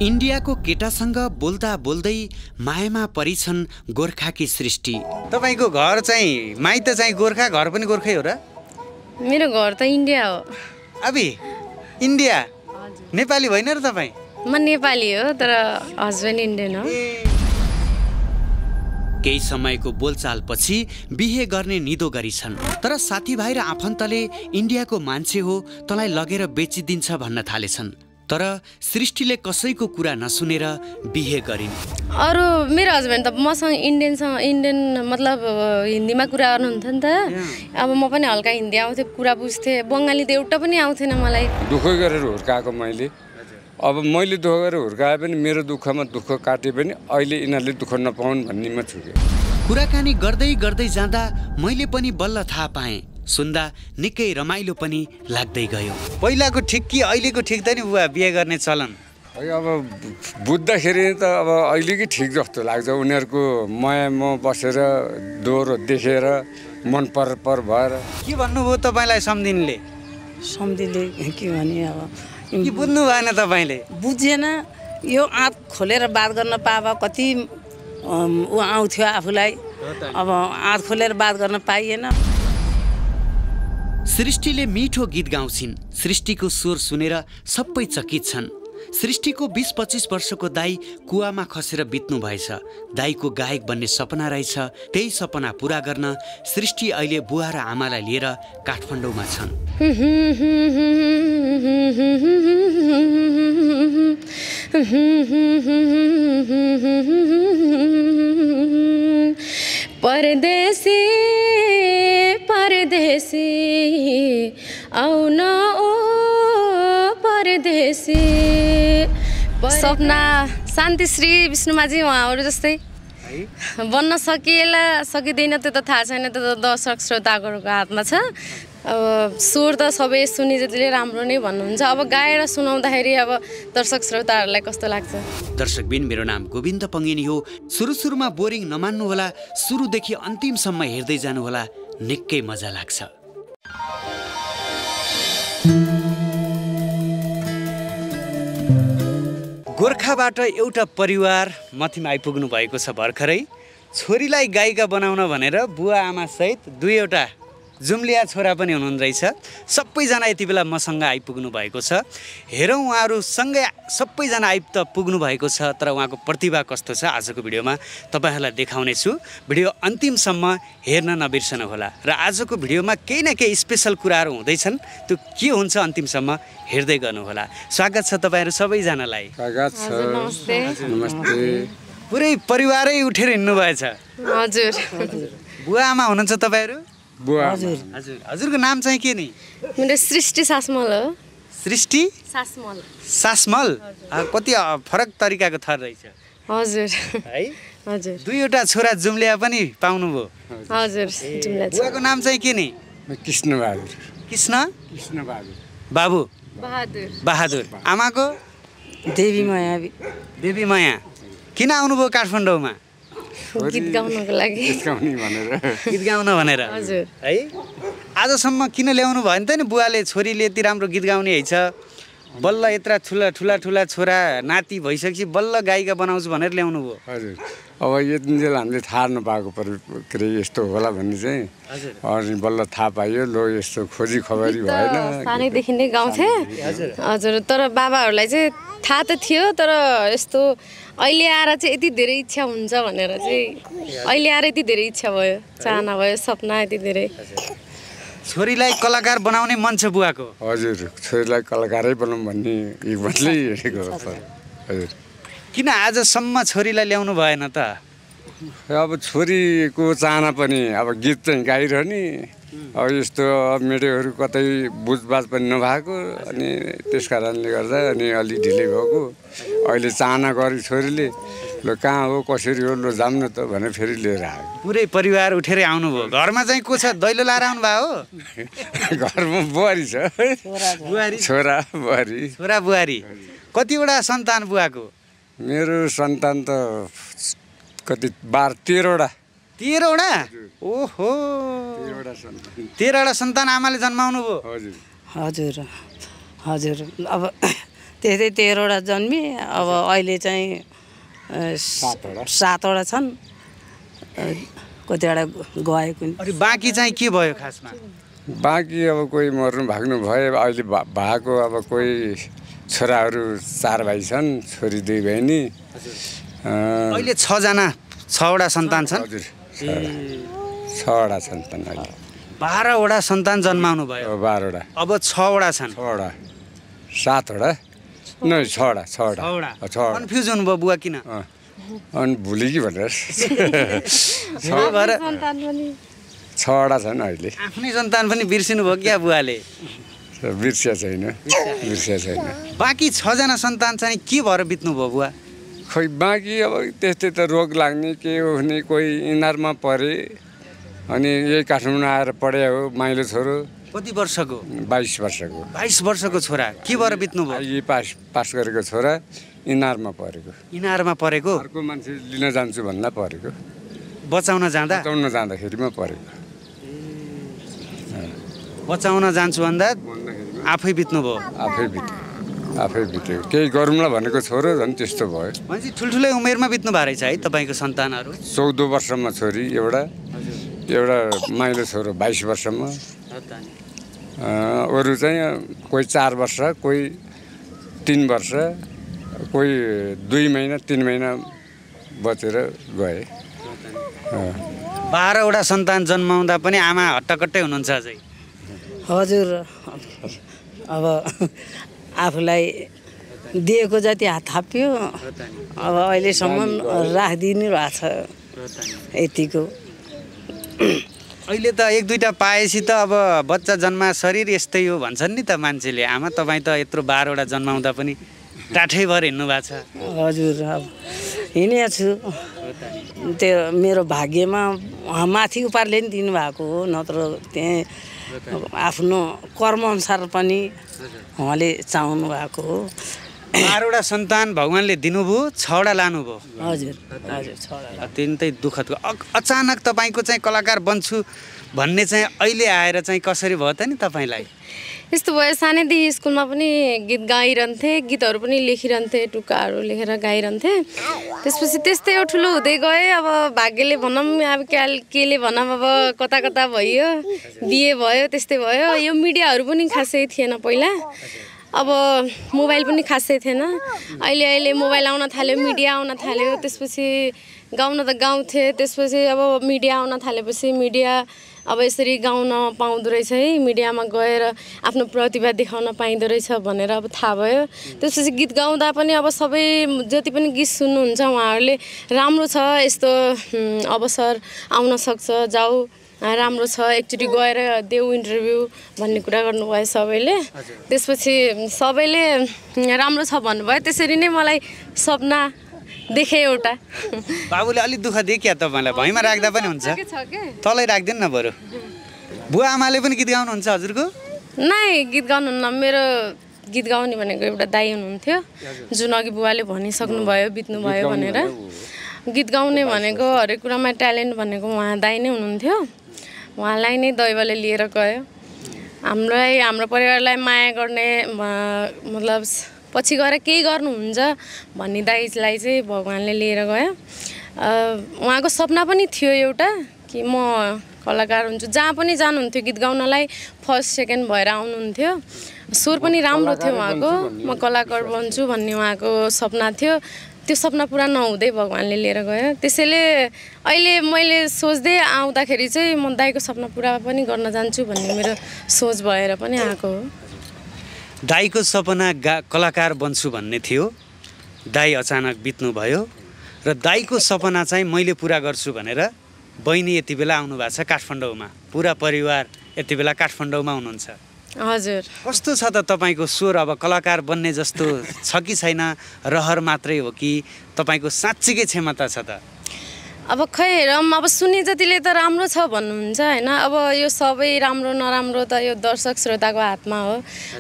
इन्डियाको केटासँग बोल्दा बोल्दै मायामा परिछन् गोर्खाकी सृष्टि। तपाईको घर चाहिँ माइत चाहिँ गोर्खा, घर पनि गोर्खै हो र? मेरो घर त इन्डिया हो। अबि इन्डिया? नेपाली होइन र तपाईँ? म नेपाली हो तर हस्बेन्ड इन्डियन हो। केही समयको बोलचालपछि बिहे गर्ने निदो गरिछन्, तर साथीभाइ र आफन्तले इन्डियाको मान्छे हो तँलाई लगेर बेचिदिन्छ भन्न थालेछन्। तर सृष्टिले कसैको कुरा नसुनेर बिहे गरिन्। अरू मेरो हस्बेन्ड त मसँग इन्डियन मतलब हिन्दीमा कुरा गर्नुहुन्थ्यो नि त। अब म पनि हल्का हिन्दी आउँथ्यो, कुरा बुझ्थेँ। बङ्गाली त एउटा पनि आउँथेन मलाई। दुःख गरेर हुर्काएको मैले। अब मैले दुःख गरेर हुर्काए पनि मेरो दुःखमा दुःख काटे पनि अहिले यिनीहरूले दुःख नपाउन् भन्नेमा छु। कुराकानी गर्दै गर्दै जाँदा मैले पनि बल्ल थाहा पाएँ। सुन्दा निकै रमाइलो पनि लाग्दै गयो। पहिलाको ठिक कि अहिलेको ठिक त नि बुवा बिहे गर्ने चलन? अब बुझ्दाखेरि त अब अहिलेकै ठिक जस्तो लाग्छ। उनीहरूको मायामा बसेर दोहोरो देखेर मन पर भएर। के भन्नुभयो तपाईँलाई सम्धिनीले? सम्धिले के भने अब के बुझ्नु भएन तपाईँले? बुझेन। यो आँट खोलेर बात गर्न पाए कति ऊ आउँथ्यो आफूलाई। अब आँट खोलेर बात गर्न पाइएन। सृष्टिले मिठो गीत गाउँछिन्। सृष्टिको स्वर सुनेर सबै चकित छन्। सृष्टिको 20-25 वर्षको दाई कुवामा खसेर बित्नु भएछ। दाईको गायक बन्ने सपना रहेछ। त्यही सपना पूरा गर्न सृष्टि अहिले बुवा र आमालाई लिएर काठमाडौँमा छन्। परदेशी परदेशी आउन ओ परदेशी। सपना शान्तिश्री विष्णुमाझी उहाँहरू जस्तै बन्न सकिएला सकिँदैन त्यो त थाहा छैन, त्यो त दर्शक श्रोताहरूको हातमा छ। अब स्वर त सबै सुनि जतिले राम्रो नै भन्नुहुन्छ। अब गाएर सुनाउँदाखेरि अब दर्शक श्रोताहरूलाई कस्तो लाग्छ? दर्शकबिन, मेरो नाम गोविन्द पङ्गिनी हो। सुरुमा बोरिङ नमान्नुहोला, सुरुदेखि अन्तिमसम्म हेर्दै जानुहोला, निकै मजा लाग्छ। गोर्खाबाट एउटा परिवार मथिमा आइपुग्नु भएको छ भर्खरै। छोरीलाई गायिका बनाउन भनेर बुवा आमा सहित दुईवटा जुम्लिया छोरा पनि हुनुहुँदो रहेछ। सबैजना यति बेला मसँग आइपुग्नु भएको छ। हेरौँ उहाँहरू सँगै सबैजना पुग्नु भएको छ। तर उहाँको प्रतिभा कस्तो छ आजको भिडियोमा तपाईँहरूलाई देखाउने छु। भिडियो अन्तिमसम्म हेर्न नबिर्सनुहोला। र आजको भिडियोमा केही न केही स्पेसल कुराहरू हुँदैछन्, त्यो के हुन्छ अन्तिमसम्म हेर्दै गर्नुहोला। स्वागत छ तपाईँहरू सबैजनालाई। स्वागत छ। नमस्ते। पुरै परिवारै उठेर हिँड्नु भएछ। हजुर। बुवा आमा हुनुहुन्छ तपाईँहरू? हजुरको नाम चाहिँ के नि? मेरो सृष्टि सासमल हो। सृष्टि सासमल? कति फरक तरिकाको थर रहेछ। हजुर है। हजुर। दुईवटा छोरा जुम्लिया पनि पाउनुभयो? हजुर। बुवाको नाम चाहिँ के नि? कृष्ण बहादुर। कृष्ण बाबु बहादुर। आमाको? देवी माया। देवी माया। किन आउनुभयो काठमाडौँमा? गीत गाउनको लागि। गीत गाउन भनेर? हजुर। है। आजसम्म किन ल्याउनु भयो नि त नि बुवाले? छोरीले यति राम्रो गीत गाउने है छ, बल्ल यत्रा ठुला छोरा नाति भइसकेपछि बल्ल गायिका बनाउँछु भनेर ल्याउनु भयो? हजुर। अब यतिन्जेल हामीले थाहा नपाएको के अरे यस्तो होला भन्ने चाहिँ अनि बल्ल थाहा पाइयो। लो यस्तो खोजी खबरी भएन। सानैदेखि नै गाउँथे। हजुर। तर बाबाहरूलाई चाहिँ थाहा त थियो, तर यस्तो अहिले आएर चाहिँ यति धेरै इच्छा हुन्छ भनेर चाहिँ अहिले आएर यति धेरै इच्छा भयो, चाहना भयो, सपना यति धेरै। छोरीलाई कलाकार बनाउने मन छ बुवाको? हजुर। छोरीलाई कलाकारै बनाउँ भन्ने हिम्मतले हिँडेको। हजुर। किन आजसम्म छोरीलाई ल्याउनु भएन त? अब छोरीको चाहना पनि अब गीत चाहिँ गाइरहने। अब यस्तो मेडियाहरू कतै बुझबाज पनि नभएको अनि त्यस कारणले गर्दा अनि अलि ढिलै भएको। अहिले चाहना गरे छोरीले, ल कहाँ हो कसरी हो, ल जाऊँ न त भनेर फेरि लिएर आयो। पुरै परिवार उठेरै आउनुभयो। घरमा चाहिँ को छ? दैलो लाएर आउनु भयो हो? घरमा बुहारी छ। छोरा बुहारी। कतिवटा सन्तान बुवाको? मेरो सन्तान त कति 12-13वटा। 13वटा? ओहो, 13वटा सन्तान आमाले जन्माउनु भयो? हजुर। अब त्यस्तै 13वटा जन्मे अब अहिले चाहिँ 7वटा छन् कतिवटा गएको नि अनि बाँकी चाहिँ के भयो खासमा बाँकी अब कोही मर्नु भाग्नु भयो अहिले भएको अब कोही छोराहरू 4 भाइ छन् छोरी 2 बहिनी अहिले 6वटा सन्तान छन् हजुर 6वटा सन्तान अहिले 12वटा सन्तान जन्माउनु भयो 12वटा अब 6वटा छन् 6वटा 7वटा न 6वटा कन्फ्युज हुनुभयो बुवा किन अनि भुले कि भनेर 6वटा छन् अहिले आफ्नै सन्तान पनि बिर्सिनु भयो क्या बुवाले बिर्सिया छैन बाँकी 6जना सन्तान चाहिँ के भएर बित्नु भयो बुवा खोइ बाँकी अब त्यस्तै त रोग लाग्ने के हुने कोही इनारमा परे अनि यही काठमाडौँ आएर पढे हो माइलो छोरो कति वर्षको 22 वर्षको 22 वर्षको छोरा के भएर बित्नु भयो यही पास गरेको छोरा इनारमा परेको अर्को मान्छे लिन जान्छु भन्दा परेको बचाउन जाँदाखेरिमा परेको बचाउन जान्छु भन्दा आफै बित्नु भयो आफै बित्यो केही गरौँला भनेको छोरो झन् त्यस्तो भयो मान्छे ठुल्ठुलै उमेरमा बित्नु भएको रहेछ है तपाईँको सन्तानहरू 14 वर्षमा छोरी एउटा माइलो छोरो 22 वर्षमा अरू चाहिँ कोही 4 वर्ष कोही 3 वर्ष कोही 2 महिना 3 महिना बचेर गए 12वटा सन्तान जन्माउँदा पनि आमा हट्टकट्टै हुनुहुन्छ अझै हजुर अब आफूलाई दिएको जति हात थाप्यो अब अहिलेसम्म राखिदिनु भएको छ यतिको अहिले त 1-2टा पाएपछि त अब बच्चा जन्मा शरीर यस्तै हो भन्छन् नि त मान्छेले आमा तपाईँ त यत्रो 12वटा जन्माउँदा पनि टाठै भएर हिँड्नु भएको छ हजुर अब हिँडेको छु त्यो मेरो भाग्यमा माथि उपारले नि दिनुभएको हो नत्र त्यहाँ आफ्नो कर्मअनुसार पनि उहाँले चाहनु भएको हो 12वटा सन्तान भगवान्ले दिनुभयो 6वटा लानुभयो हजुर 6वटा अत्यन्तै दुःखद अचानक तपाईँको चाहिँ कलाकार बन्छु भन्ने चाहिँ अहिले आएर चाहिँ कसरी भयो त नि तपाईँलाई यस्तो भयो सानैदेखि स्कुलमा पनि गीत गाइरहन्थेँ गीतहरू पनि लेखिरहन्थेँ टुक्काहरू लेखेर गाइरहन्थेँ त्यसपछि त्यस्तै ठुलो हुँदै गएँ अब भाग्यले भनौँ अब केले भनौँ अब कता भयो बिहे भयो त्यस्तै भयो यो मिडियाहरू पनि खासै थिएन पहिला अब मोबाइल पनि खासै थिएन अहिले मोबाइल आउन थाल्यो मिडिया आउन थाल्यो त्यसपछि गाउन त गाउँथे त्यसपछि अब मिडिया आउन थालेपछि मिडिया अब यसरी गाउन पाउँदो रहेछ है मिडियामा गएर आफ्नो प्रतिभा देखाउन पाइँदो रहेछ भनेर अब थाहा भयो त्यसपछि गीत गाउँदा पनि अब सबै जति पनि गीत सुन्नुहुन्छ उहाँहरूले राम्रो छ यस्तो अवसर आउन सक्छ जाऊ राम्रो छ एकचोटि गएर देऊ इन्टरभ्यू भन्ने कुरा गर्नुभयो सबैले त्यसपछि सबैले राम्रो छ भन्नुभयो त्यसरी नै मलाई सपना देखे एउटा बाबुले अलिक दुःख दिए क्या तपाईँलाई भैँमा राख्दा पनि हुन्छ तलै राख्दैन न बरु बुवा आमाले पनि गीत गाउनुहुन्छ हजुरको नै गीत गाउनुहुन्न मेरो गीत गाउने भनेको एउटा दाइ हुनुहुन्थ्यो जुन अघि बुवाले भनिसक्नुभयो बित्नुभयो भनेर गीत गाउने भनेको हरेक कुरामा ट्यालेन्ट भनेको उहाँ दाइ नै हुनुहुन्थ्यो उहाँलाई नै दैवले लिएर गयो हाम्रो परिवारलाई माया गर्ने मतलब पछि गएर केही गर्नुहुन्छ भन्ने दाइलाई चाहिँ भगवान्ले लिएर गयो उहाँको सपना पनि थियो एउटा कि म कलाकार हुन्छु जहाँ पनि जानुहुन्थ्यो गीत गाउनलाई फर्स्ट सेकेन्ड भएर आउनुहुन्थ्यो स्वर पनि राम्रो थियो उहाँको म कलाकार बन्छु भन्ने उहाँको सपना थियो त्यो सपना पुरा नहुँदै भगवान्ले लिएर गयो त्यसैले अहिले मैले सोच्दै आउँदाखेरि चाहिँ म दाइको सपना पुरा पनि गर्न जान्छु भन्ने मेरो सोच भएर पनि आएको हो दाइको सपना कलाकार बन्छु भन्ने थियो दाइ अचानक बित्नुभयो र दाइको सपना चाहिँ मैले पुरा गर्छु भनेर बहिनी यति बेला आउनु भएको छ काठमाडौँमा पुरा परिवार यति बेला काठमाडौँमा हुनुहुन्छ हजुर कस्तो छ त तपाईँको स्वर अब कलाकार बन्ने जस्तो छ कि छैन रहर मात्रै हो कि तपाईँको साँच्चीकै क्षमता छ त अब खै हेरौँ अब सुन्ने जतिले त राम्रो छ भन्नुहुन्छ होइन अब यो सबै राम्रो नराम्रो त यो दर्शक श्रोताको हातमा हो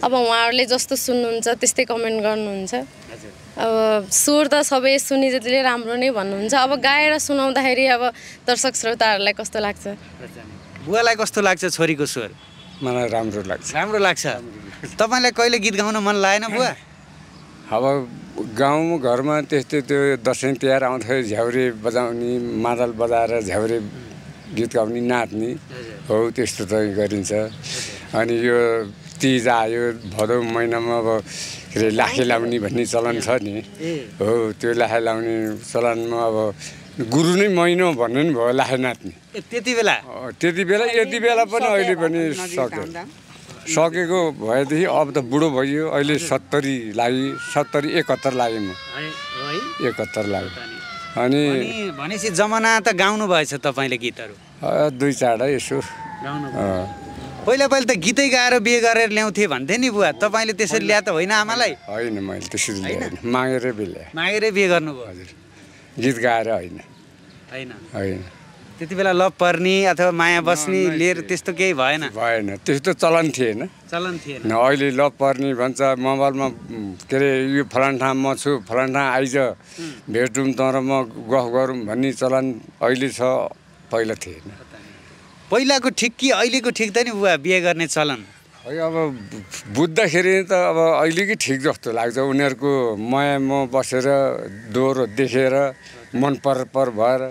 अब उहाँहरूले जस्तो सुन्नुहुन्छ त्यस्तै कमेन्ट गर्नुहुन्छ अब स्वर त सबै सुन्ने जतिले राम्रो नै भन्नुहुन्छ अब गाएर सुनाउँदाखेरि अब दर्शक श्रोताहरूलाई कस्तो लाग्छ बुवालाई कस्तो लाग्छ छोरीको स्वर मलाई राम्रो लाग्छ तपाईँलाई कहिले गीत गाउन मन लागेन बुवा अब गाउँ घरमा त्यस्तै त्यो दसैँ तिहार आउँदाखेरि झ्याउरे बजाउने मादल बजाएर झ्याउरे गीत गाउने नाच्ने हो त्यस्तो चाहिँ गरिन्छ। अनि यो तिज आयो भदौ महिनामा अब के अरे लाखे लाउने भन्ने चलन छ नि हो त्यो लाखे लाउने चलनमा अब गुरु नै महिनो भन्नु नि भयो लाखे नाच्ने त्यति बेला यति बेला पनि अहिले पनि सकेको भएदेखि अब त बुढो भइयो अहिले 70 लाग्यो 71 लाग्यो म 71 लाग्यो। अनि भनेपछि जमाना त गाउनु भएछ तपाईँले गीतहरू 2-4 यसो गाउनु पहिला त गीतै गाएर बिहे गरेर ल्याउँथे भन्थे नि बुवा तपाईँले त्यसरी ल्या त होइन आमालाई होइन मैले त्यसरी ल्याएन मागेरै बिहे गर्नुभयो हजुर गीत गाएर होइन त्यति बेला लभ पर्ने अथवा माया बस्ने लिएर त्यस्तो केही भएन त्यस्तो चलन थिएन अहिले लभ पर्ने भन्छ मोबाइलमा के अरे यो फलान ठाउँ म छु फलान ठाउँ आइज भेटौँ तर म गफ गरौँ भन्ने चलन अहिले छ पहिला थिएन। पहिलाको ठिक कि अहिलेको ठिक त नि बुवा बिहे गर्ने चलन है अब बुझ्दाखेरि त अब अहिलेकै ठिक जस्तो लाग्छ उनीहरूको मायामा बसेर दोहोरो देखेर मन पर भएर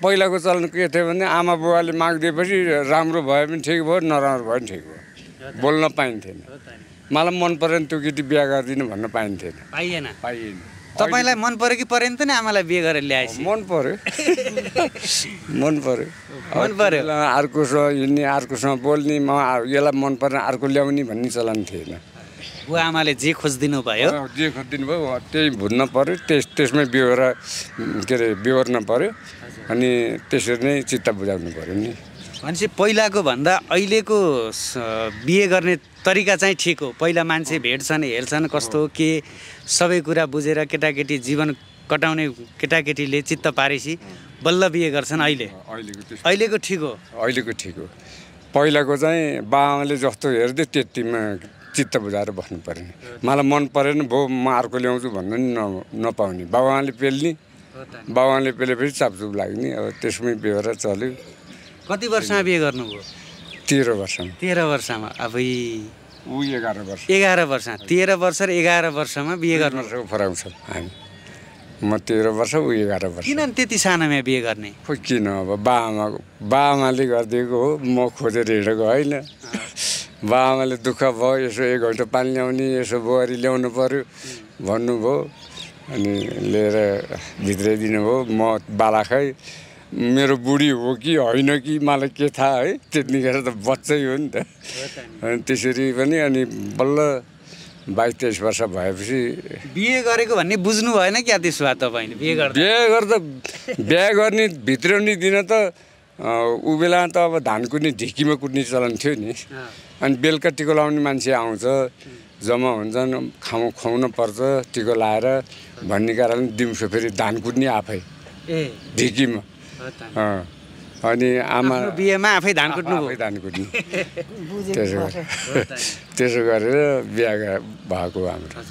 पहिलाको चलन के थियो भने आमा बुवाले मागिदिएपछि राम्रो भए पनि ठिक भयो नराम्रो भए पनि ठिक भयो बोल्न पाइन्थेन मलाई मन परेन त्यो केटी बिहा गरिदिनु भन्न पाइन्थेन पाइएन तपाईँलाई मन पर्यो कि परेन त नि आमालाई बिहे गरेर ल्याएपछि मन पर्यो अर्कोसँग हिँड्ने अर्कोसँग बोल्ने म यसलाई मन परेन अर्को ल्याउने भन्ने चलन थिएन। बुवा आमाले जे खोजिदिनु भयो त्यही भुट्न पर्यो त्यसमै बिहोरा के अरे बिहोर्न पर्यो अनि त्यसरी नै चित्त बुझाउनु पर्यो नि। भनेपछि पहिलाको भन्दा अहिलेको बिहे गर्ने तरिका चाहिँ ठिक हो। पहिला मान्छे भेट्छन् हेर्छन् कस्तो के सबै कुरा बुझेर केटाकेटी जीवन कटाउने केटाकेटीले चित्त पारेपछि बल्ल बिहे गर्छन्। अहिलेको ठिक हो पहिलाको चाहिँ बाबाले जस्तो हेर्दै त्यतिमा चित्त बुझाएर बस्नु पर्ने मलाई मन परेन भयो म अर्को ल्याउँछु भन्नु नि नपाउने बाबाले पेलेपछि चापचुप लाग्ने अब त्यसमै बिहेर चल्यो। कति वर्षमा बिहे गर्नुभयो? 13 वर्षमा। 13 वर्षमा अब 11 वर्ष 13 वर्ष र 11 वर्षमा बिहे गर्नु फरक छ हामी म 13 वर्ष ऊ 11 वर्ष। किन त्यति सानोमा बिहे गर्ने? खोइ किन अब बाआमाले गरिदिएको हो म खोजेर हिँडेको होइन। बाआमाले दुःख भयो यसो 1 घन्टा पानी ल्याउने यसो बुहारी ल्याउनु पर्यो भन्नुभयो अनि लिएर भित्राइदिनु भयो। म बालाखै मेरो बुढी हो कि होइन कि मलाई के थाहा है त्यतिखेर त बच्चै हो नि त अनि त्यसरी पनि अनि बल्ल 22-23 वर्ष भएपछि बिहे गरेको भन्ने बुझ्नु भएन क्या त्यसो भए तपाईँले? बिहे गर्ने भित्राउने दिन त ऊ बेला त अब धान कुट्ने ढिकीमा कुट्ने चलन थियो नि अनि बेलुका टिको लाउने मान्छे आउँछ जम्मा हुन्छन् खुवाउनु पर्छ टिको लाएर भन्ने कारणले दिउँसो फेरि धान कुट्ने आफै ढिकीमा अनि आमा बिहेमा आफै धान कुट्ने त्यसो गरेर बिहा भएको हाम्रो।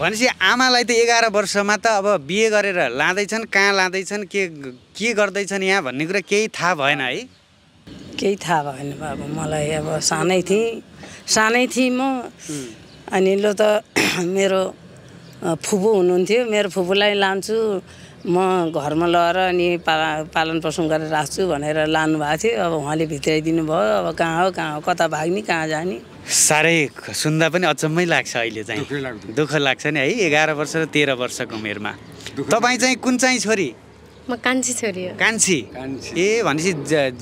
भनेपछि आमालाई त 11 वर्षमा त अब बिहे गरेर लाँदैछन् कहाँ लाँदैछन् के गर्दैछन् यहाँ भन्ने कुरा केही थाहा भएन है? केही थाहा भएन बाबु मलाई अब सानै थिएँ म अनि लो त मेरो फुपू हुनुहुन्थ्यो मेरो फुपूलाई लान्छु म घरमा लगेर अनि पालन पोषण गरेर राख्छु भनेर लानुभएको थियो। अब उहाँले भित्राइदिनु भयो अब कहाँ हो कता भाग्ने कहाँ जाने साह्रै सुन्दा पनि अचम्मै लाग्छ। अहिले चाहिँ दुःख लाग्छ नि है 11 वर्ष र 13 वर्षको उमेरमा। तपाईँ चाहिँ कुन चाहिँ छोरी? म कान्छी छोरी हो। कान्छी ए भनेपछि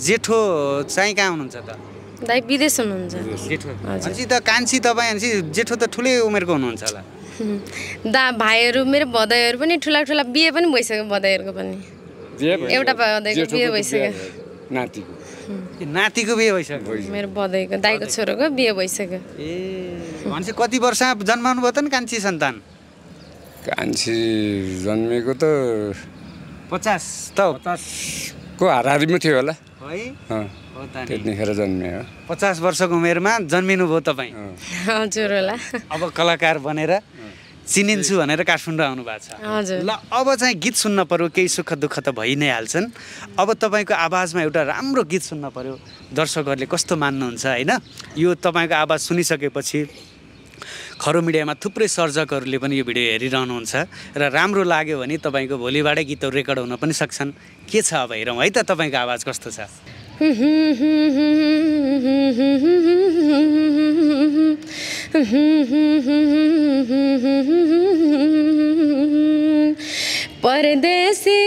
जेठो चाहिँ कहाँ हुनुहुन्छ त? दाइ विदेश हुनुहुन्छ। जेठो भनेपछि त कान्छी तपाईँ भनेपछि जेठो त ठुलै उमेरको हुनुहुन्छ होला? भाइहरू मेरो भदाइहरू पनि ठुला बिहे पनि भइसक्यो। भदाइहरूको पनि एउटा भदाइको बिहे भइसक्यो। नातिको बिहे भइसक्यो? मेरो भदाइको दाइको छोरोको बिहे भइसक्यो। ए भनेपछि कति वर्ष जन्माउनु भयो त नि कान्छी सन्तान? कान्छी जन्मेको त 50 को हाराहारीमा थियो होला है? त्यतिखेर जन्मियो। 50 वर्षको उमेरमा जन्मिनु भयो तपाईँ? हजुर होला। अब कलाकार बनेर चिनिन्छु भनेर काठमाडौँ आउनु भएको छ। हजुर। ल अब चाहिँ गीत सुन्न पर्यो केही सुख दुःख त भइ नै हाल्छन्। अब तपाईँको आवाजमा एउटा राम्रो गीत सुन्न पर्यो दर्शकहरूले कस्तो मान्नुहुन्छ होइन? यो तपाईँको आवाज सुनिसकेपछि खरो मिडियामा थुप्रै सर्जकहरूले पनि यो भिडियो हेरिरहनुहुन्छ र राम्रो लाग्यो भने तपाईँको भोलिबाटै गीतहरू रेकर्ड हुन पनि सक्छन्। के छ अब हेरौँ है त तपाईँको आवाज कस्तो छ। परदेशी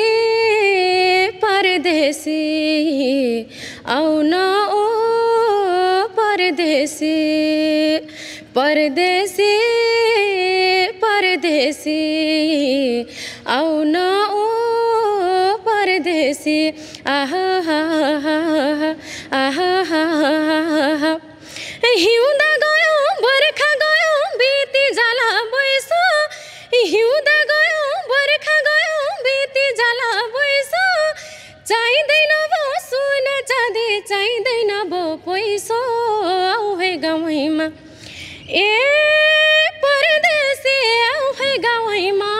परदेशी आउन ओ परदेशी परदेशी परदेशी आउन ओ परदेशी आहा आहा हिउँदा गयो बर्खा गयो बिति जाला बैसो हिउँदा गयो बर्खा गयो बिति जाला बैसो चाहिँदैन भो सुन चाँदी चाहिँदैन भो पैसो आऊ है गाउँमा ए परदेशी आऊ है गाउँमा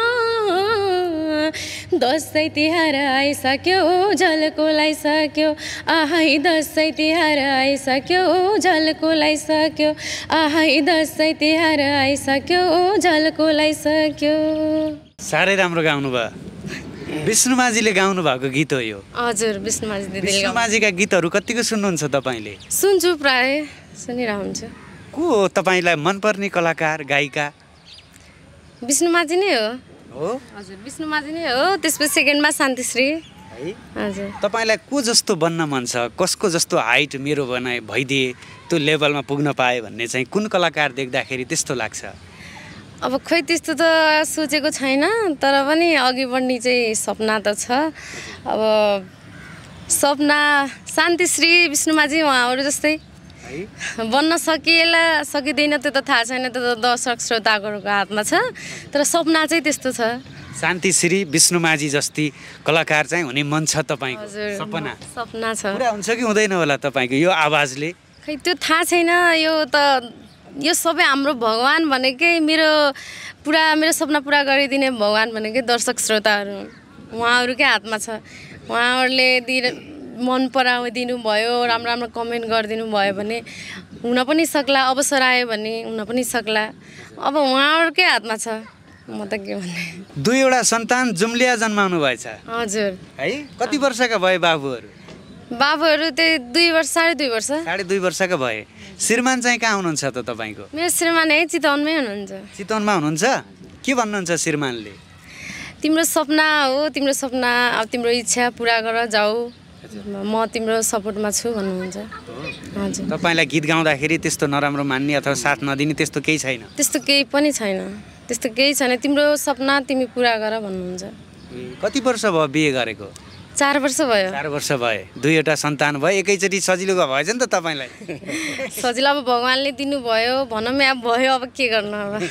दसैँ तिहार आइसक्यो झल्को लगाइसक्यो आहै दसैँ तिहार आइसक्यो झल्को लगाइसक्यो आहै दसैँ तिहार आइसक्यो झल्को लगाइसक्यो। साह्रै राम्रो गाउनु भयो। विष्णुमाझीले गाउनु भएको गीत हो यो। हजुर विष्णुमाझी दिदीले विष्णुमाझीका गीतहरू कतिको सुन्नुहुन्छ तपाईँले? सुन्छु प्राय सुनिरहन्छु। को हो तपाईँलाई मनपर्ने कलाकार गायिका? विष्णुमाझी नै हो। हो हजुर विष्णुमाझी नै हो। त्यसपछि सेकेन्डमा शान्तिश्री। हजुर तपाईँलाई को जस्तो बन्न मन छ? कसको जस्तो हाइट मेरो बनाए भइदिए त्यो लेभलमा पुग्न पाए भन्ने चाहिँ कुन कलाकार देख्दाखेरि त्यस्तो लाग्छ? अब खोइ त्यस्तो त सोचेको छैन तर पनि अघि बढ्ने चाहिँ सपना त छ। अब सपना शान्तिश्री विष्णुमाझी उहाँहरू जस्तै बन्न सकिएला सकिँदैन त्यो त थाहा छैन, त्यो त दर्शक श्रोताहरूको हातमा छ तर सपना चाहिँ त्यस्तो छ। शान्तिश्री विष्णुमाझी जस्ती कलाकार चाहिँ हुने मन छ तपाईँको? सपना सपना छ। पुरा हुन्छ कि हुँदैन होला तपाईँको यो आवाजले? खै त्यो थाहा छैन। यो सबै हाम्रो भगवान् भनेकै मेरो सपना पुरा गरिदिने भगवान् भनेकै दर्शक श्रोताहरू उहाँहरूकै हातमा छ। उहाँहरूले मन पराइदिनु भयो, राम्रो राम्रो कमेन्ट गरिदिनु भयो भने हुन पनि सक्ला, अवसर आयो भने हुन पनि सक्ला। अब उहाँहरूकै हातमा छ। म त के भन्ने। दुईवटा सन्तान जुम्लिया जन्माउनु भएछ? हजुर। है कति वर्षका भए बाबुहरू? बाबुहरू त्यही 2 वर्ष 2.5 वर्ष। 2.5 वर्षका भए। श्रीमान चाहिँ कहाँ हुनुहुन्छ त तपाईँको? मेरो श्रीमान यही चितवनमै हुनुहुन्छ। चितवनमा हुनुहुन्छ? के भन्नुहुन्छ श्रीमानले? तिम्रो सपना हो, तिम्रो सपना अब तिम्रो इच्छा पुरा गर जाऊ, म तिम्रो सपोर्टमा छु भन्नुहुन्छ। हजुर। तपाईँलाई गीत गाउँदाखेरि त्यस्तो नराम्रो मान्ने अथवा साथ नदिने त्यस्तो केही छैन? त्यस्तो केही पनि छैन। त्यस्तो केही छैन। तिम्रो सपना तिमी पुरा गर भन्नुहुन्छ। कति वर्ष भयो बिहे गरेको? 4 वर्ष भयो। 4 वर्ष भए। 2वटा सन्तान भयो। एकैचोटि सजिलो भएछ नि त तपाईँलाई? सजिलो अब भगवान्ले दिनुभयो भनौँ अब भयो, अब के गर्नु अब।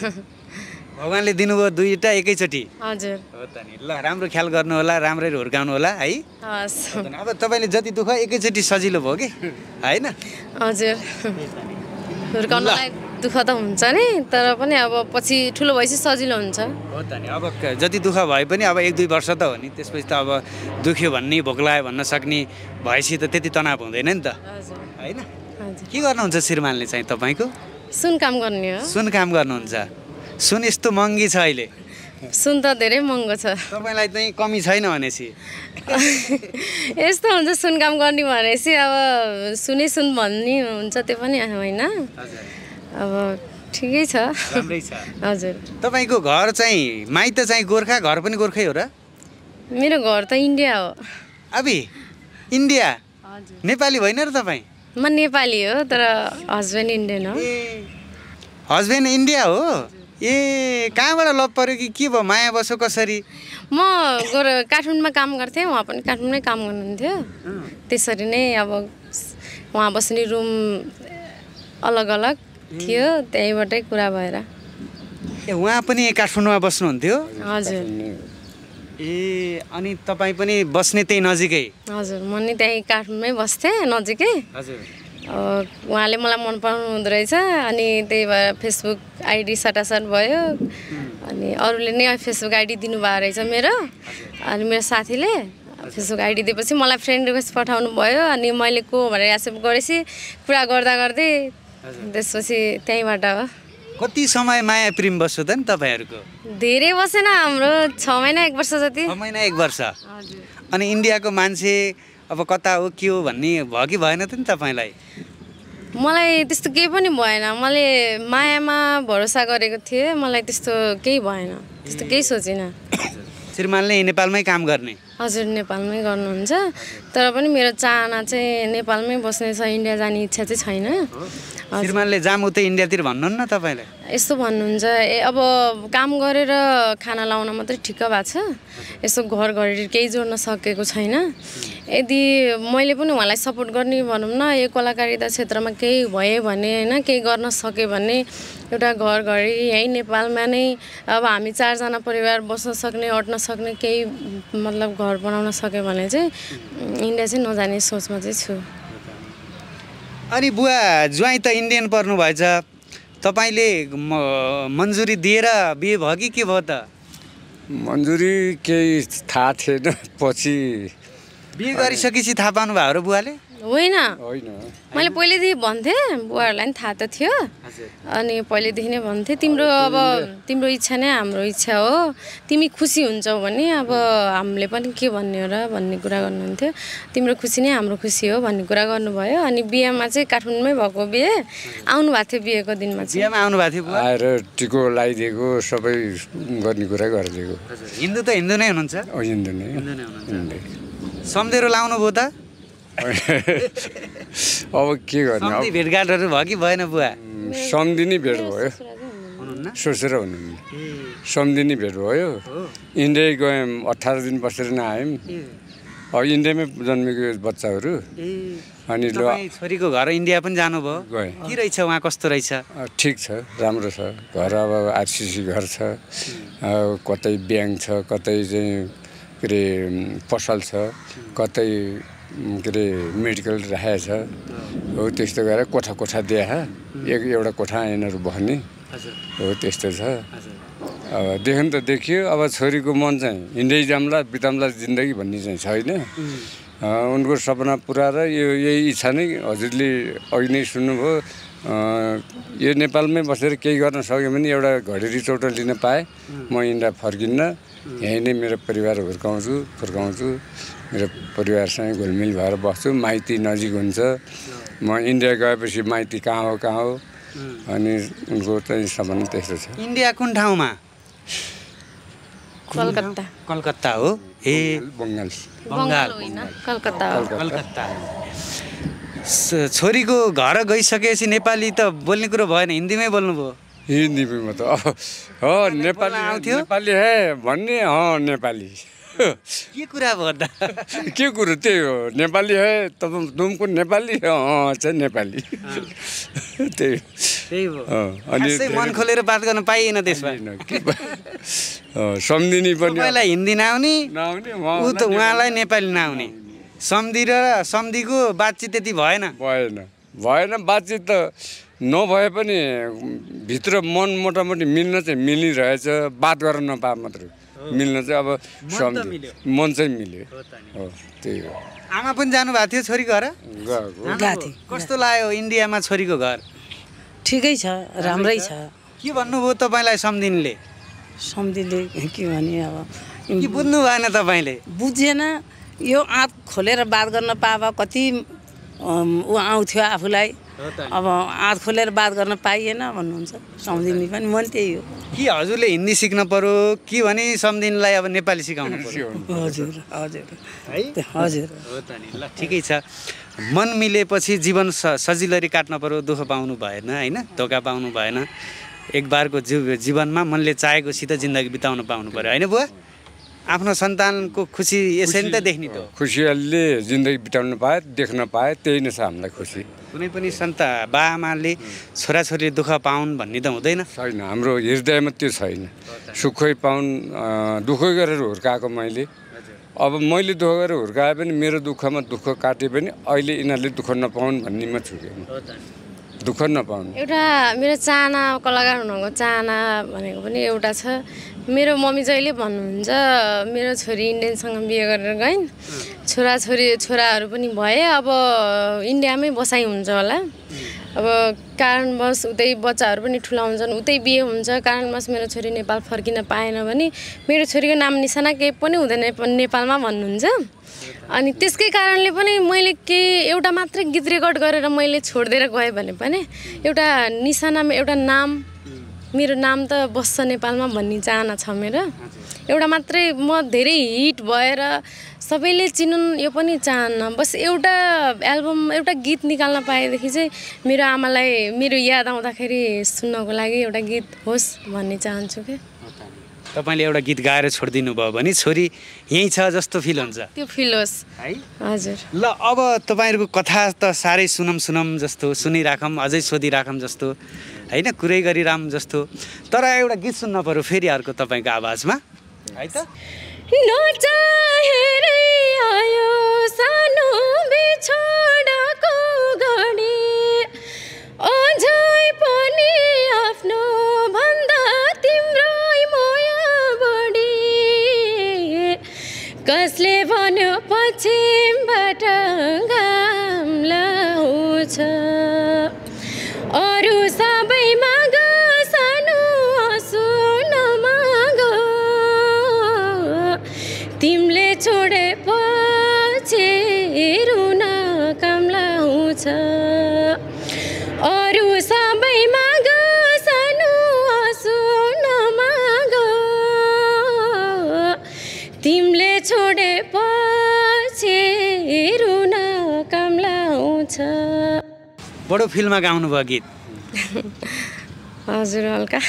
भगवान्ले दिनुभयो 2वटा एकैचोटि? हजुर। हो त नि। ल राम्रो ख्याल गर्नु होला, राम्ररी हुर्काउनु होला है। हस्। अब तपाईँले जति दुःख एकैचोटि सजिलो भयो कि होइन? हजुर। हुर्काउनलाई दुःख त हुन्छ नि तर पनि अब पछि ठुलो भएपछि सजिलो हुन्छ। हो त नि। अब जति दुःख भए पनि अब 1-2 वर्ष त हो नि, त्यसपछि त अब दुख्यो भन्ने भोक लाग्यो भन्न सक्ने भएपछि त त्यति तनाव हुँदैन नि त होइन? के गर्नुहुन्छ श्रीमानले चाहिँ तपाईँको? सुन काम गर्ने हो। सुन काम गर्नुहुन्छ? सुन यस्तो महँगी छ अहिले? सुन त धेरै महँगो छ। तपाईँलाई चाहिँ कमी छैन भनेपछि? यस्तो हुन्छ सुन काम गर्ने भनेपछि अब सुनै सुन भन्ने हुन्छ त्यो पनि होइन। अब ठिकै छ। राम्रै छ। हजुर। तपाईँको घर चाहिँ माइत चाहिँ गोर्खा, घर पनि गोर्खै हो र? मेरो घर त इन्डिया हो। अबि इन्डिया? हजुर। नेपाली होइन र तपाईँ? म नेपाली हो तर हस्बेन्ड इन्डियन हो। हस्बेन्ड इन्डिया हो? ए कहाँबाट लभ पर्यो कि के भयो? माया बसो कसरी? म काठमाडौँमा काम गर्थेँ, उहाँ पनि काठमाडौँमै काम गर्नुहुन्थ्यो। त्यसरी नै अब उहाँ बस्ने रुम अलग अलग थियो, त्यहीँबाटै कुरा भएर। ए उहाँ पनि काठमाडौँमा बस्नुहुन्थ्यो? हजुर। ए अनि तपाईँ पनि बस्ने त्यही नजिकै? हजुर म नि त्यहीँ काठमाडौँमै बस्थेँ नजिकै। हजुर। उहाँले मलाई मन पराउनु हुँदो रहेछ अनि त्यही भएर फेसबुक आइडी सटासट भयो अनि अरूले नै फेसबुक आइडी दिनुभएको रहेछ मेरो। अनि मेरो साथीले फेसबुक आइडी दिएपछि मलाई फ्रेन्ड रिक्वेस्ट पठाउनु भयो अनि मैले को भनेर एक्सेप्ट गरेपछि कुरा गर्दा गर्दै त्यसपछि त्यहीँबाट हो। कति समय माया प्रेम बस्यो त नि तपाईँहरूको? धेरै बसेन हाम्रो 6 महिना 1 वर्ष जति। 6 महिना 1 वर्ष। हजुर। अनि इन्डियाको मान्छे अब कता हो के हो भन्ने भयो कि भएन त नि तपाईँलाई? मलाई त्यस्तो केही पनि भएन। मैले मायामा भरोसा गरेको थिएँ, मलाई त्यस्तो केही भएन, त्यस्तो केही सोचिनँ। श्रीमानले नेपालमै काम गर्ने? हजुर, नेपालमै गर्नुहुन्छ, तर पनि मेरो चाहना चाहिँ नेपालमै बस्ने छ, इन्डिया जाने इच्छा चाहिँ छैन। श्रीमानले जाम उतै इन्डियातिर भन्नुहुन्न तपाईँलाई? यस्तो भन्नुहुन्छ, अब काम गरेर खाना लाउन मात्रै ठिक्क भएको छ, यसो घरघरि केही जोड्न सकेको छैन। यदि मैले पनि उहाँलाई सपोर्ट गर्ने भनौँ न, यो कलाकारिता क्षेत्रमा केही भयो भने होइन, केही गर्न सकेँ भने एउटा घरघरि यहीँ नेपालमा नै अब हामी 4 जना परिवार बस्न सक्ने, अट्न सक्ने केही मतलब घर बनाउन सक्यो भने चाहिँ इन्डिया चाहिँ नजाने सोचमा चाहिँ छु। अनि बुवा ज्वाइँ त इन्डियन पर्नु भएछ, तपाईँले मन्जुरी दिएर बिहे भयो कि के भयो त? मन्जुरी केही थाहा थिएन, पछि बिहे गरिसकेपछि थाहा पाउनु भयो र बुवाले? होइन, होइन मैले पहिलेदेखि भन्थेँ, बुवाहरूलाई पनि थाहा त थियो। अनि पहिलेदेखि नै भन्थेँ, तिम्रो अब तिम्रो इच्छा नै हाम्रो इच्छा हो, तिमी खुसी हुन्छौ भने अब हामीले पनि के भन्ने हो र भन्ने कुरा गर्नुहुन्थ्यो। तिम्रो खुसी नै हाम्रो खुसी हो भन्ने कुरा गर्नुभयो। अनि बिहेमा चाहिँ काठमाडौँमै भएको बिहे, आउनु भएको थियो बिहेको दिनमा चाहिँ। बिहेमा आउनु भएको थियो बुवा? आएर टिको लगाइदिएको, सबै गर्ने कुरा गरिदिएको। हिन्दू त हिन्दू नै हुनुहुन्छ? हिन्दू नै। सम्झेर लाउनु भयो त? अब के गर्ने, सम्झी भेटघाटहरू भयो कि भएन बुवा? सम्झिने भेट भयो, सोचेर हुनुहुन्न। सम्झिने भेट भयो। इन्डिया गयौँ, 18 दिन बसेर नआयौँ। अब इन्डियामै जन्मेको बच्चाहरू। अनि छोरीको घर इन्डिया पनि जानुभयो? गएँ। के रहेछ उहाँ, कस्तो रहेछ? ठिक छ, राम्रो छ घर। अब आरसिसी घर छ, कतै ब्याङ्क छ, कतै चाहिँ के अरे पसल छ, कतै के अरे मेडिकल राखेको छ। हो त्यस्तो गरेर कोठा कोठा दिए, एउटा कोठा यिनीहरू बस्ने हो, त्यस्तो छ। अब देख्नु त देखियो। अब छोरीको मन चाहिँ हिँड्दै जाम्ला बिताम्ला जिन्दगी भन्ने चाहिँ छैन। उनको सपना पुरा र यही इच्छा नै हजुरले अघि नै सुन्नुभयो। यो नेपालमै बसेर केही गर्न सक्यो भने एउटा घडी रिचौटो लिन पाएँ, म इन्डिया फर्किन्न, यहीँ नै मेरो परिवार फुर्काउँछु, मेरो परिवारसँग घुलमिल भएर बस्छु। माइती नजिक हुन्छ, म इन्डिया गएपछि माइती कहाँ हो। अनि उनको चाहिँ सपना त्यस्तो छ। इन्डिया कुन ठाउँमा? कलकत्ता। कलकत्ता हो? ए बङ्गाल होइन, कलकत्ता हो। कलकत्ता। छोरीको घर गइसकेपछि नेपाली त बोल्ने कुरो भएन, हिन्दीमै बोल्नुभयो? हिन्दीमा त हो, नेपाली हे भन्ने, नेपाली के कुरा भयो त? के कुरो त्यही हो, नेपाली है तुमको नेपाली चाहिँ नेपाली त्यही हो। अनि मन खोलेर बात गर्न पाइएन त्यसमा? सम्झिने पनि तपाईँलाई हिन्दी नआउने, ऊ त उहाँलाई नेपाली नआउने, सम्धीको बातचित त्यति भएन? भएन बातचित त नभए पनि भित्र मन मोटामोटी मिल्न चाहिँ मिलिरहेछ, बात गर्न नपाए मात्र मिल्न चाहिँ। अब मन चाहिँ मिल्यो, हो त्यही हो। आमा पनि जानु भएको थियो छोरीको घर? गएको। कस्तो लाग्यो इन्डियामा छोरीको घर? ठिकै छ, राम्रै छ। के भन्नुभयो तपाईँलाई सम्धिनीले? सम्धिले के भने, अब के बुझ्नु भएन तपाईँले? बुझेन। यो आँट खोलेर बात गर्न पाए कति ऊ आउँथ्यो आफूलाई, अब आँट खोलेर बात गर्न पाइएन भन्नुहुन्छ सम्धिनी पनि। मन त्यही हो कि हजुरले हिन्दी सिक्न पर्यो कि भने सम्धिनीलाई अब नेपाली सिकाउनु पर्यो? हजुर हजुर है, हजुर हो त नि। ल ठिकै छ, मन मिलेपछि जीवन सजिलरी काट्न पर्यो, दुःख पाउनु भएन होइन, धोका पाउनु भएन। एक बारको जीवनमा मनले चाहेकोसित जिन्दगी बिताउन पाउनु पर्यो होइन बुवा? आफ्नो सन्तानको खुसी यसरी त देख्ने त हो। खुसियालीले जिन्दगी बिताउन पाए, देख्न पाए, त्यही नै छ हामीलाई खुसी। कुनै पनि बाआमाले छोराछोरीले दुःख पाउन् भन्ने त हुँदैन? छैन, हाम्रो हृदयमा त्यो छैन। सुखै पाउन्, दुःखै गरेर हुर्काएको मैले। अब मैले दुःख गरेर हुर्काए पनि मेरो दुःखमा दुःख काटे पनि अहिले यिनीहरूले दुःख नपाउन् भन्नेमा छु। दुःख नपाउनु एउटा मेरो चाहना, कलाकार हुनुको चाहना भनेको पनि एउटा छ। मेरो मम्मी जहिले भन्नुहुन्छ, मेरो छोरी इन्डियनसँग बिहे गरेर गइन्, छोराहरू पनि भए, अब इन्डियामै बसाइ हुन्छ होला। अब कारणवश उतै बच्चाहरू पनि ठुला हुन्छन्, उतै बिहे हुन्छ, कारणवश मेरो छोरी नेपाल फर्किन पाएन भने मेरो छोरीको नाम निशाना केही पनि हुँदैन नेपालमा भन्नुहुन्छ। अनि त्यसकै कारणले पनि मैले एउटा मात्रै गीत रेकर्ड गरेर मैले छोडिदिएर गएँ भने पनि एउटा निशानामा एउटा नाम, मेरो नाम त बस्छ नेपालमा भन्ने चाहना छ मेरो। एउटा मात्रै म धेरै हिट भएर सबैले चिनुन् यो पनि चाहन्न, बस एउटा एल्बम एउटा गीत निकाल्न पाएदेखि चाहिँ मेरो आमालाई मेरो याद आउँदाखेरि सुन्नको लागि एउटा गीत होस् भन्ने चाहन्छु के। तपाईँले एउटा गीत गाएर छोडिदिनु भयो भने छोरी यहीँ छ जस्तो फिल हुन्छ, त्यो फिल होस् है? हजुर। ल अब तपाईँहरूको कथा त साह्रै सुनम जस्तो, सुनिराखौँ, अझै सोधिराखौँ जस्तो होइन, कुरै गरिराम जस्तो, तर एउटा गीत सुन्न पर्यो फेरि अर्को तपाईँको आवाजमा, है त? नचाहेरै आयो सानो बिछोडको घडी, अझै पनि आफ्नो भन्दा तिम्रै माया बढी, कसले भन्यो पश्चिमबाट घाम लाउँछ, अरू सबैमा सानो आँसु नमाग, तिमीले छोडेपछि रुन काम लाउँछ, अरू सबैमा सानो आँसु नमाग, तिमीले छोडेपछि रुन काम लाउँछ। बडो फिल्ममा गाउनुभयो गीत। हजुर, हल्का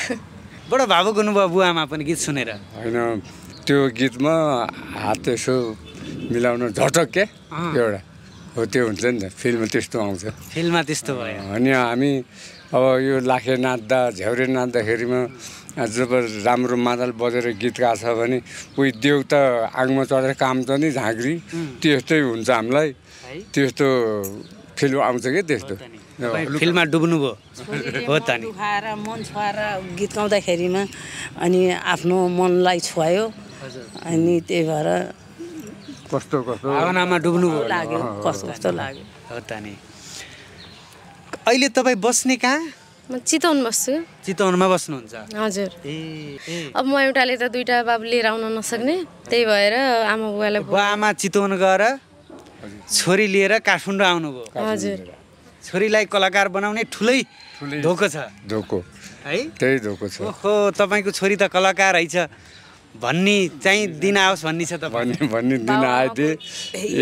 बडो भावुक हुनुभयो बुवामा पनि गीत सुनेर। होइन त्यो गीतमा हात यसो मिलाउन झटक के एउटा हो त्यो हुन्छ नि त, फिल्ममा त्यस्तो आउँछ। फिल्ममा त्यस्तो भयो। अनि हामी अब यो लाखे नाच्दा झ्याउरे नाच्दाखेरिमा जब राम्रो मादल बजेर गीत गाछ भने उही देउता आगोमा चढेर काम त नि झाँक्री त्यस्तै हुन्छ हामीलाई, त्यस्तो फिल्म आउँछ कि त्यस्तो। फिल्ममा डुब्नुभयो हो त नि? दुखाएर मन छुवाएर गीत गाउँदाखेरिमा अनि आफ्नो मनलाई छुवायो, अनि त्यही भएर कस्तो कस्तो भावनामा डुब्नुभयो, लाग्यो, कस्तो कस्तो लाग्यो हो त नि? अहिले तपाईँ बस्ने कहाँ? म चितवन बस्छु। चितवनमा बस्नुहुन्छ? हजुर। ए अब म एउटाले त दुईटा बाबु लिएर आउन नसक्ने, त्यही भएर आमा बुवालाई बुवा आमा चितवन गएर छोरी लिएर काठमाडौँ आउनुभयो। हजुर। छोरीलाई कलाकार बनाउने ठुलै धोको छ। धोको है, त्यही धोको छ। ओहो, तपाईँको छोरी त कलाकार है छ भन्ने चाहिँ दिन आओस् भन्ने छ तपाईँ? भन्ने दिन आइदिए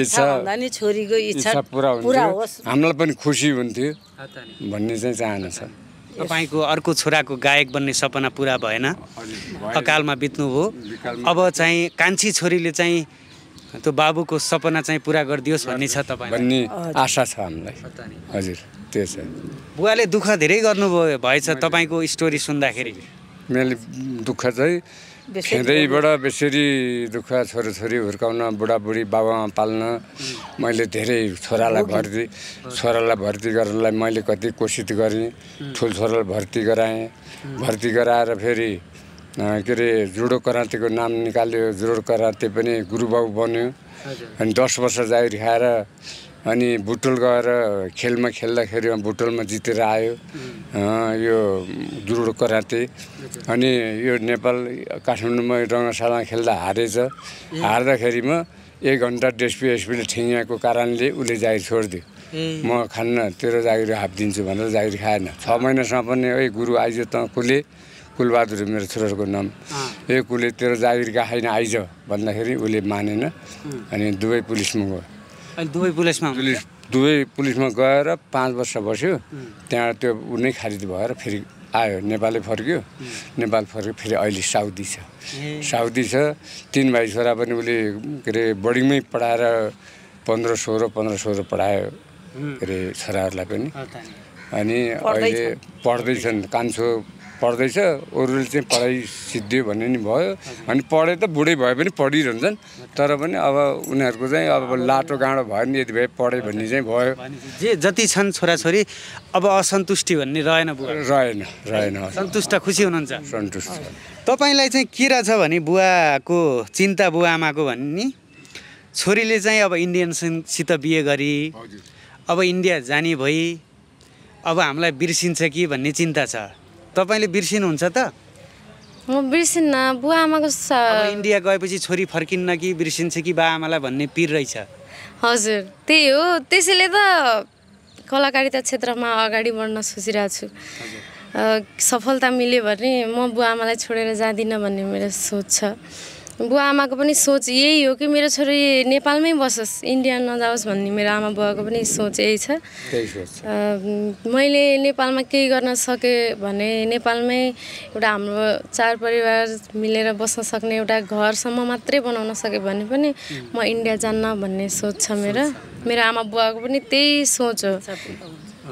इच्छा भन्दा नि छोरीको इच्छा पुरा होस्, हामीलाई पनि खुसी हुन्थ्यो भन्ने चाहिँ चाहना छ। तपाईँको अर्को छोराको गायक बन्ने सपना पुरा भएन, अकालमा बित्नुभयो। अब चाहिँ कान्छी छोरीले चाहिँ त्यो बाबुको सपना चाहिँ पुरा गरिदियोस् भन्ने छ तपाईँ भन्ने आशा छ हामीलाई। हजुर, त्यो छ। बुवाले दुःख धेरै गर्नुभयो भएछ तपाईँको स्टोरी सुन्दाखेरि? मैले दुःख चाहिँ खेदैबाट बेसरी दुःख, छोराछोरी हुर्काउन, बुढाबुढी बाबामा पाल्न मैले धेरै छोरालाई भर्ती गर्नलाई मैले कति कोसिस गरेँ। ठुल्छोरालाई भर्ती गराएँ, भर्ती गराएर फेरि के अरे जुडो करातेको नाम निकाल्यो, जुडो कराते पनि गुरुबाउ बन्यो। अनि 10 वर्ष जागिर खाएर अनि बुटोल गएर खेलमा खेल्दाखेरि बुटोलमा जितेर आयो यो जुडो कराते। अनि यो नेपाल काठमाडौँमा रङ्गशालामा खेल्दा हारेछ। हार्दाखेरिमा 1 घन्टा एसपीले ठिङ्ग्याएको कारणले उसले जागिर छोडिदियो। म खान्न, तेरो जागिर हाफ दिन्छु भनेर जागिर खाएन। 6 महिनासम्म पनि गुरु आइज त कुलबहादुर मेरो छोराको नाम, ए कुले तेरो जागिर खाइन आइज भन्दाखेरि उसले मानेन। अनि दुबई पुलिसमा गयो। दुबई पुलिसमा गएर 5 वर्ष बस्यो। त्यहाँ त्यो ऊ नै खारिज भएर फेरि आयो, नेपालै फर्क्यो। नेपाल फर्क्यो फेरि अहिले साउदी छ। 3 भाइ छोरा पनि उसले के अरे बोर्डिङमै पढाएर 15-16 पढायो के अरे छोराहरूलाई पनि। अनि अहिले पढ्दैछन्, कान्छो पढ्दैछ, अरूले चाहिँ पढाइ सिद्धियो भन्ने नि भयो। अनि पढे त बुढै भए पनि पढिरहन्छन्, तर पनि अब उनीहरूको चाहिँ अब लाटो गाँडो भयो नि, यति भए पढे भन्ने चाहिँ भयो। जे जति छन् छोराछोरी अब असन्तुष्टि भन्ने रहेन। सन्तुष्ट, खुसी हुनुहुन्छ? सन्तुष्ट। तपाईँलाई चाहिँ के रहेछ भने बुवाको चिन्ता, बुवा आमाको भन्ने नि छोरीले चाहिँ अब इन्डियनसित बिहे गरी अब इन्डिया जाने भई अब हामीलाई बिर्सिन्छ कि भन्ने चिन्ता छ। तपाईँले बिर्सिनुहुन्छ त? म बिर्सिन्न। बुवा आमाको अब इन्डिया गएपछि छोरी फर्किन्न कि बिर्सिन्छ कि बा आमालाई भन्ने पिर रहेछ। हजुर त्यही हो। त्यसैले त कलाकारिता क्षेत्रमा अगाडि बढ्न सोचिरहेको छु। सफलता मिल्यो भने म बुवा आमालाई छोडेर जाँदिनँ भन्ने मेरो सोच छ। बुवा आमाको पनि सोच यही हो कि मेरो छोरी नेपालमै बसोस्, इन्डिया नजाओस् भन्ने मेरो आमा बुवाको पनि सोच यही छ। मैले नेपालमा केही गर्न सकेँ भने नेपालमै एउटा हाम्रो चार परिवार मिलेर बस्न सक्ने एउटा घरसम्म मात्रै बनाउन सकेँ भने पनि म इन्डिया जान्न भन्ने सोच छ मेरो आमा बुवाको पनि त्यही सोच हो।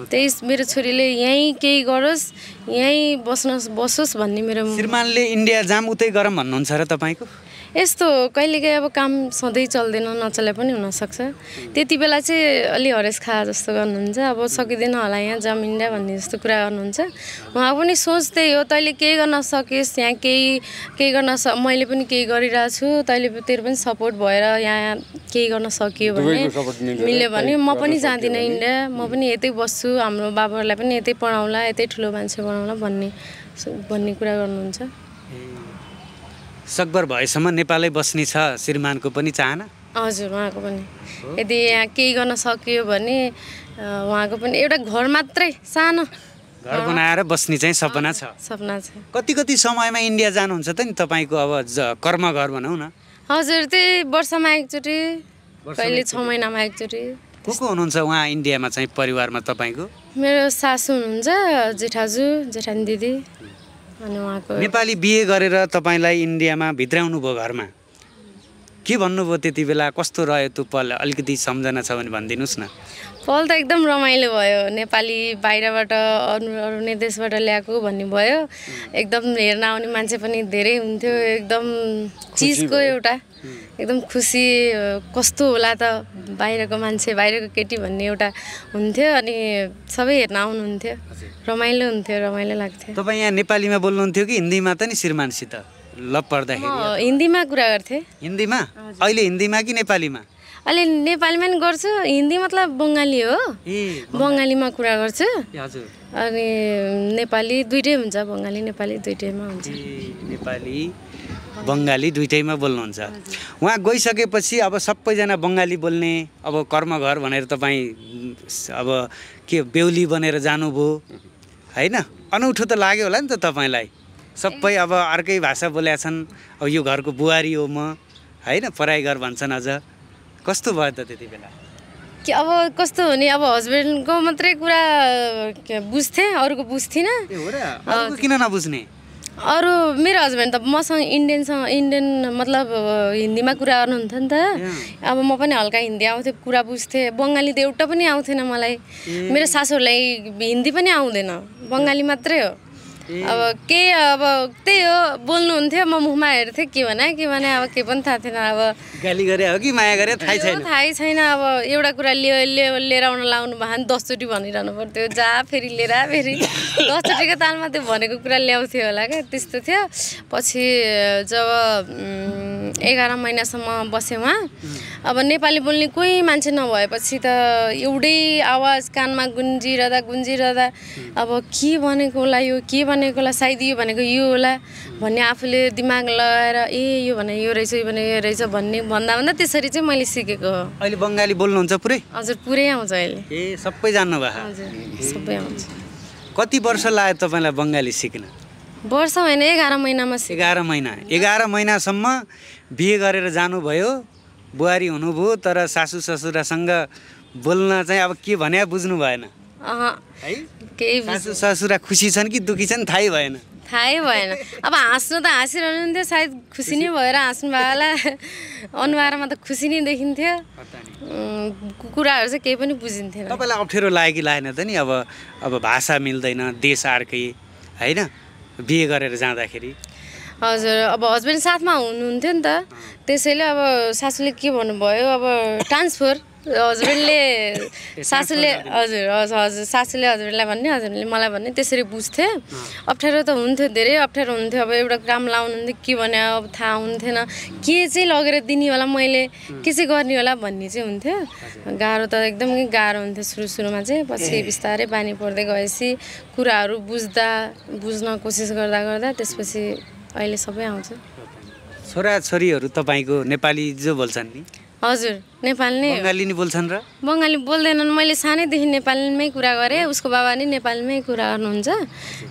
त्यही मेरो छोरीले यहीँ केही गरोस्, यहीँ बसोस् भन्ने मेरो। श्रीमानले इन्डिया जाम उतै गरौँ भन्नुहुन्छ र तपाईँको? यस्तो कहिलेकाहीँ अब काम सधैँ चल्दैन, नचले पनि हुनसक्छ। त्यति बेला चाहिँ अलि हरेस खा जस्तो गर्नुहुन्छ। अब सकिँदैन होला यहाँ जाम इन्डिया भन्ने जस्तो कुरा गर्नुहुन्छ। उहाँको पनि सोच त्यही हो, तैँले केही गर्न सकिस्, यहाँ केही गर्न मैले पनि केही गरिरहेको छु, तैँले तेरो पनि सपोर्ट भएर यहाँ केही गर्न सकियो भने मिल्यो भने म पनि जाँदिनँ इन्डिया, म पनि यतै बस्छु, हाम्रो बाबाहरूलाई पनि यतै पढाउँला, यतै ठुलो मान्छे बनाउँला भन्ने कुरा गर्नुहुन्छ। सकभर भएसम्म नेपालै बस्ने छ श्रीमानको पनि चाहना? हजुर उहाँको पनि। यदि यहाँ केही गर्न सकियो भने उहाँको पनि एउटा घर मात्रै सानो घर बनाएर बस्ने चाहिँ सपना छ। कति समयमा इन्डिया जानुहुन्छ त नि तपाईँको अब कर्मघर भनौँ न? हजुर त्यही वर्षमा एकचोटि, कहिले 6 महिनामा एकचोटि। को हुनुहुन्छ उहाँ इन्डियामा चाहिँ परिवारमा तपाईँको? मेरो सासू हुनुहुन्छ, जेठाजु जेठानी दिदी अनि उहाँको। नेपाली बिहे गरेर तपाईँलाई इन्डियामा भित्राउनु भयो घरमा, के भन्नुभयो त्यति बेला? कस्तो रह्यो त्यो पल? अलिकति सम्झना छ भने भनिदिनुहोस् न। पल त एकदम रमाइलो भयो। नेपाली बाहिरबाट अरू देशबाट ल्याएको भन्ने भयो। एकदम हेर्न आउने मान्छे पनि धेरै हुन्थ्यो। एकदम चिजको एउटा एकदम खुसी, कस्तो होला त बाहिरको मान्छे, बाहिरको केटी भन्ने एउटा हुन्थ्यो। अनि सबै हेर्न आउनुहुन्थ्यो, रमाइलो हुन्थ्यो, रमाइलो लाग्थ्यो। तपाईँ यहाँ नेपालीमा बोल्नुहुन्थ्यो कि हिन्दीमा त नि श्रीमानसित लभ पर्दाखेरि? हिन्दीमा कुरा गर्थेँ। हिन्दीमा? अहिले हिन्दीमा कि नेपालीमा? अहिले नेपालीमा नि गर्छु, हिन्दी मतलब बङ्गाली हो, बङ्गालीमा कुरा गर्छु। अनि नेपाली दुइटै हुन्छ, बङ्गाली नेपाली दुइटैमा हुन्छ। नेपाली बङ्गाली दुइटैमा बोल्नुहुन्छ। उहाँ गइसकेपछि अब सबैजना बङ्गाली बोल्ने, अब कर्मघर भनेर तपाईँ अब के बेहुली बनेर जानुभयो होइन? अनौठो त लाग्यो होला नि त तपाईँलाई? सबै अब अर्कै भाषा बोलेका छन्। अब यो घरको बुहारी हो म होइन, पराई घर भन्छन्। अझ कस्तो भयो त त्यति बेला? कि अब कस्तो हो नि, अब हस्बेन्डको मात्रै कुरा बुझ्थेँ, अरूको बुझ्थिनँ। किन नबुझ्ने? अरू मेरो हस्बेन्ड त मसँग इन्डियन मतलब हिन्दीमा कुरा गर्नुहुन्थ्यो नि त। अब म पनि हल्का हिन्दी आउँथ्यो, कुरा बुझ्थेँ। बङ्गाली त एउटा पनि आउँथेन मलाई। मेरो सासूहरूलाई हिन्दी पनि आउँदैन, बङ्गाली मात्रै हो। अब त्यही हो, बोल्नुहुन्थ्यो, म मुखमा हेर्थेँ के भने अब के पनि थाहा थिएन। अब गाली गरे हो कि माया गरे थाहै छैन। अब एउटा कुरा लिएर आउन लाउनु भयो भने 10 चोटि भनिरहनु पर्थ्यो, जा फेरि लिएर फेरि 10 चोटिको तालमा त्यो भनेको कुरा ल्याउँथ्यो होला क्या, त्यस्तो थियो। पछि जब 11 महिनासम्म बसेँ उहाँ, अब नेपाली बोल्ने कोही मान्छे नभएपछि त एउटै आवाज कानमा गुन्जिरहँदा अब के भनेको होला, यो के भनेको होला, सायद यो भनेको यो होला भन्ने आफूले दिमाग लगाएर यो भने यो रहेछ, यो भने यो रहेछ भन्दा त्यसरी चाहिँ मैले सिकेको हो। अहिले बङ्गाली बोल्नुहुन्छ पुरै? हजुर पुरै आउँछ अहिले। सबै जान्नुभयो? हजुर सबै आउँछ। कति वर्ष लाग्यो तपाईँलाई बङ्गाली सिक्न? वर्ष होइन, 11 महिनामा। 11 महिनासम्म बिहे गरेर जानुभयो, बुहारी हुनुभयो, तर सासू ससुरासँग बोल्न चाहिँ अब के भने बुझ्नु भएन है? केही सासू ससुरा खुसी छन् कि दुखी छन् थाहै भएन। अब हाँस्नु त हाँसिरहनु हुन्थ्यो, सायद खुसी नै भएर हाँस्नु भयो होला। अनुहारमा त खुसी नै देखिन्थ्यो, कुराहरू चाहिँ केही पनि बुझिन्थेन। तपाईँलाई अप्ठ्यारो लाग्यो कि लागेन त नि? अब भाषा मिल्दैन, देश अर्कै होइन, बिहे गरेर जाँदाखेरि? हजुर, अब हस्बेन्ड साथमा हुनुहुन्थ्यो नि त, त्यसैले अब सासूले के भन्नुभयो, अब ट्रान्सफर हजुरले सासूले हजुर हजुर सासूले हजुरलाई भन्ने हजुरले मलाई भन्ने त्यसरी बुझ्थे अप्ठ्यारो त हुन्थ्यो धेरै अप्ठ्यारो हुन्थ्यो अब एउटा काम लाउनुहुन्थ्यो के भने अब थाहा हुन्थेन के चाहिँ लगेर दिने होला मैले के चाहिँ गर्ने होला भन्ने चाहिँ हुन्थ्यो गाह्रो त एकदमै गाह्रो हुन्थ्यो सुरुमा चाहिँ पछि बिस्तारै बानी पर्दै गएपछि कुराहरू बुझ्न कोसिस गर्दा त्यसपछि अहिले सबै आउँछ छोराछोरीहरू तपाईँको नेपाली जो बोल्छन् नि हजुर नेपाली नै बङ्गाली नि बोल्छन् र बङ्गाली बोल्दैनन् मैले सानैदेखि नेपालीमै कुरा गरेँ उसको बाबा नि नेपालीमै कुरा गर्नुहुन्छ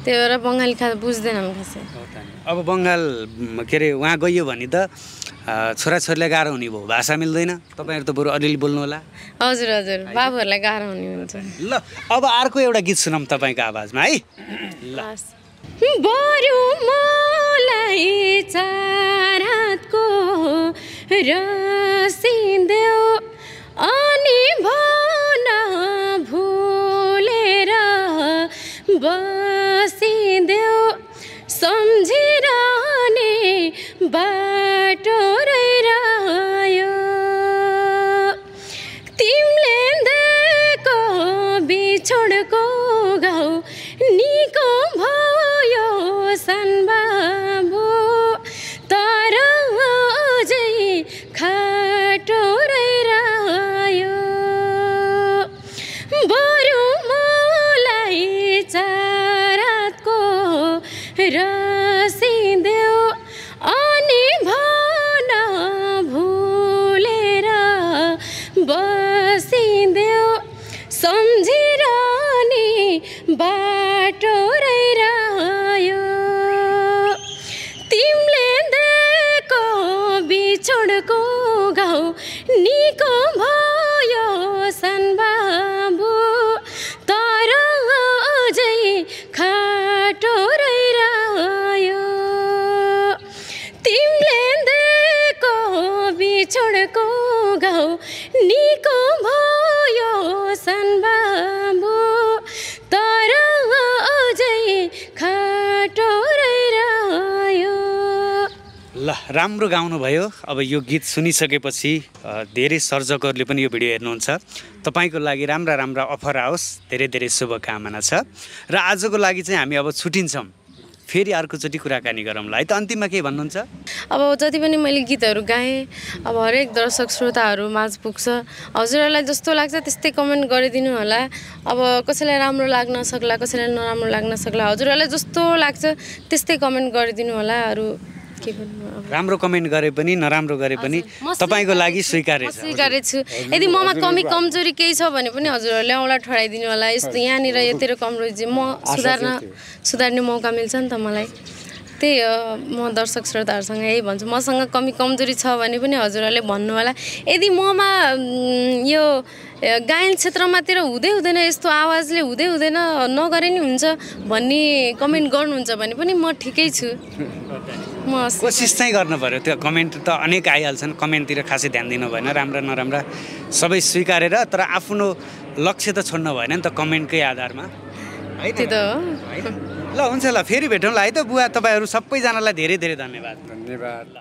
त्यही भएर बङ्गाली बुझ्दैनन् खासै अब बङ्गाल के अरे उहाँ गइयो भने त छोराछोरीलाई गाह्रो हुने भयो भाषा मिल्दैन तपाईँहरू त बरु अलिअलि बोल्नु होला हजुर हजुर बाबुहरूलाई गाह्रो हुने हुन्छ ल अब अर्को एउटा गीत सुनौँ तपाईँको आवाजमा है बरु मलाई चारातको रसिदेऊ अनि भन भुलेर बसिदेऊ सम्झिरहने बाटो रहिरह्यो तिमीले दिएको बिछोडको घाउ निको भयो सनबाबु तर अझै खाटो रहिरह्यो बरु मलाई चारातको रसिदेऊ अनि भन भुलेर बसिदेऊ सम्झिरहने बाटो रहिरह्यो तिमीले दिएको बिछोडको घाउ निको भयो सनबाबु तर अझै खाटो रहिरह्यो तिमीले दिएको बिछोडको घाउ निको भयो सनबाबु तर अझै खाटो रहिरह्यो ल राम्रो गाउनुभयो अब यो गीत सुनिसकेपछि धेरै सर्जकहरूले पनि यो भिडियो हेर्नुहुन्छ तपाईँको लागि राम्रा राम्रा अफर आओस् धेरै धेरै शुभकामना छ र आजको लागि चाहिँ हामी अब छुट्टिन्छौँ फेरि अर्कोचोटि कुराकानी गरौँला है त अन्तिममा के भन्नुहुन्छ अब जति पनि मैले गीतहरू गाएँ अब हरेक दर्शक श्रोताहरू माझ पुग्छ हजुरहरूलाई जस्तो लाग्छ त्यस्तै कमेन्ट गरिदिनु होला अब कसैलाई राम्रो लाग्न सक्ला कसैलाई नराम्रो लाग्न सक्ला हजुरहरूलाई जस्तो लाग्छ त्यस्तै कमेन्ट गरिदिनु होला अरू के भन्नु अब राम्रो कमेन्ट गरे पनि नराम्रो गरे पनि तपाईँको लागि स्वीकार्य छ स्वीकार्य छु यदि ममा कमी कमजोरी केही छ भने पनि हजुरहरूले औँला ठडाइदिनु होला यस्तो यहाँनिर यतिरो कमजोरी चाहिँ म सुधार्ने मौका मिल्छ नि त मलाई त्यही हो म दर्शक श्रोताहरूसँग यही भन्छु मसँग कमी कमजोरी छ भने पनि हजुरहरूले भन्नु होला यदि ममा यो गायन क्षेत्रमातिर हुँदैन यस्तो आवाजले हुँदैन नगरे नि हुन्छ भन्ने कमेन्ट गर्नुहुन्छ भने पनि म ठिकै छु म कोसिस चाहिँ गर्नु पर्यो त्यो कमेन्ट त अनेक आइहाल्छन् कमेन्टतिर खासै ध्यान दिनु भएन राम्रा नराम्रा सबै स्वीकारेर तर आफ्नो लक्ष्य त छोड्नु भएन नि त कमेन्टकै आधारमा है त्यो त हो ल हुन्छ ल फेरि भेटौँला है त बुवा तपाईँहरू सबैजनालाई धेरै धेरै धन्यवाद धन्यवाद